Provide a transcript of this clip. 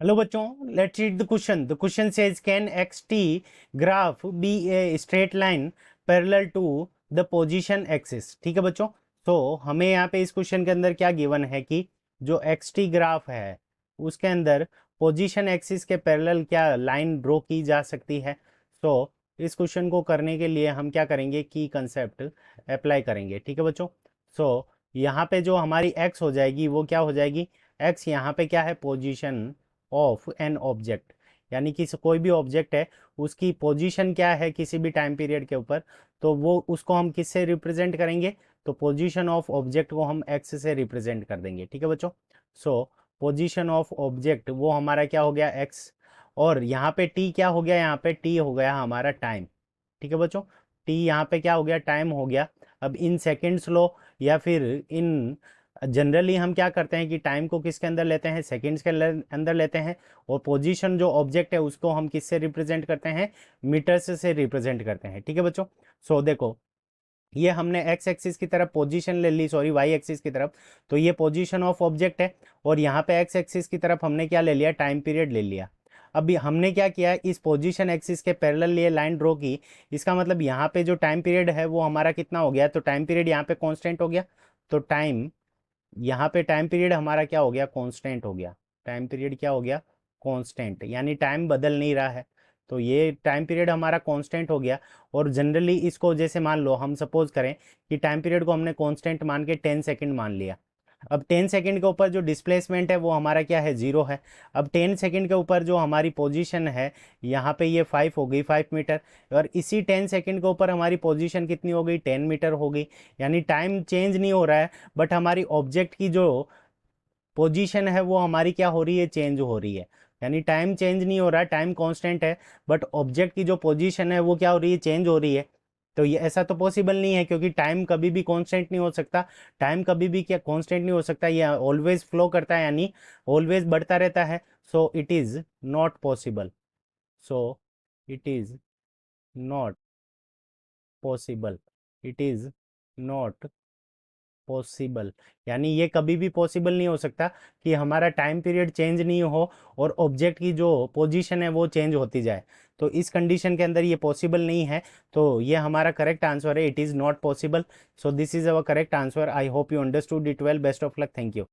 Hello बच्चों, let's read the question. The question says can X T graph be a straight line parallel to the position axis. ठीक है बच्चों, तो हमें यहाँ पे इस क्वेश्चन के अंदर क्या गिवन है कि जो एक्स टी ग्राफ है उसके अंदर पोजीशन एक्सिस के पैरेलल क्या लाइन ड्रॉ की जा सकती है। तो इस क्वेश्चन को करने के लिए हम क्या करेंगे की कंसेप्ट अप्लाई करेंगे। ठीक है बच्चों, सो यहाँ पे जो हमारी एक्स हो जाएगी वो क्या हो जाएगी, एक्स यहाँ पे क्या है, पोजीशन ऑफ एन ऑब्जेक्ट, यानी कि कोई भी ऑब्जेक्ट है उसकी पोजीशन क्या है किसी भी टाइम पीरियड के ऊपर, तो वो उसको हम किससे रिप्रेजेंट करेंगे, तो पोजीशन ऑफ ऑब्जेक्ट को हम एक्स से रिप्रेजेंट कर देंगे। ठीक है बच्चों, सो पोजीशन ऑफ ऑब्जेक्ट वो हमारा क्या हो गया, एक्स, और यहाँ पे टी क्या हो गया, यहाँ पे टी हो गया हमारा टाइम। ठीक है बच्चों, टी यहाँ पे क्या हो गया, टाइम हो गया। अब इन सेकेंड्स लो या फिर इन जनरली हम क्या करते हैं कि टाइम को किसके अंदर लेते हैं, सेकंड्स के अंदर लेते हैं, और पोजीशन जो ऑब्जेक्ट है उसको हम किससे रिप्रेजेंट करते हैं, मीटर्स से रिप्रेजेंट करते हैं। ठीक है बच्चों, सो देखो ये हमने एक्स एक्सिस की तरफ पोजीशन ले ली, सॉरी वाई एक्सिस की तरफ, तो ये पोजीशन ऑफ ऑब्जेक्ट है, और यहाँ पे एक्स एक्सिस की तरफ हमने क्या ले लिया, टाइम पीरियड ले लिया। अभी हमने क्या किया, इस पोजीशन एक्सिस के पैरेलल लिए लाइन ड्रॉ की, इसका मतलब यहाँ पे जो टाइम पीरियड है वो हमारा कितना हो गया, तो टाइम पीरियड यहाँ पे कांस्टेंट हो गया, तो टाइम यहाँ पे टाइम पीरियड हमारा क्या हो गया, कांस्टेंट हो गया। टाइम पीरियड क्या हो गया, कांस्टेंट, यानी टाइम बदल नहीं रहा है, तो ये टाइम पीरियड हमारा कांस्टेंट हो गया। और जनरली इसको जैसे मान लो, हम सपोज करें कि टाइम पीरियड को हमने कांस्टेंट मान के 10 सेकंड मान लिया। अब 10 सेकंड के ऊपर जो डिस्प्लेसमेंट है वो हमारा क्या है, जीरो है। अब 10 सेकंड के ऊपर जो हमारी पोजीशन है, यहाँ पे ये 5 हो गई, 5 मीटर, और इसी 10 सेकंड के ऊपर हमारी पोजीशन कितनी हो गई, 10 मीटर हो गई। यानी टाइम चेंज नहीं हो रहा है, बट हमारी ऑब्जेक्ट की जो पोजीशन है वो हमारी क्या हो रही है, चेंज हो रही है। यानी टाइम चेंज नहीं हो रहा है, टाइम कांस्टेंट है, बट ऑब्जेक्ट की जो पोजीशन है वो क्या हो रही है, चेंज हो रही है। तो ये ऐसा तो पॉसिबल नहीं है, क्योंकि टाइम कभी भी कांस्टेंट नहीं हो सकता। टाइम कभी भी क्या कांस्टेंट नहीं हो सकता, ये ऑलवेज फ्लो करता है, यानी ऑलवेज बढ़ता रहता है। So it is not possible, so it is not possible, it is not possible, यानी ये कभी भी पॉसिबल नहीं हो सकता कि हमारा टाइम पीरियड चेंज नहीं हो और ऑब्जेक्ट की जो पोजीशन है वो चेंज होती जाए। तो इस कंडीशन के अंदर ये पॉसिबल नहीं है, तो ये हमारा करेक्ट आंसर है, it is not possible. So this is our correct answer. I hope you understood it well. Best of luck, thank you.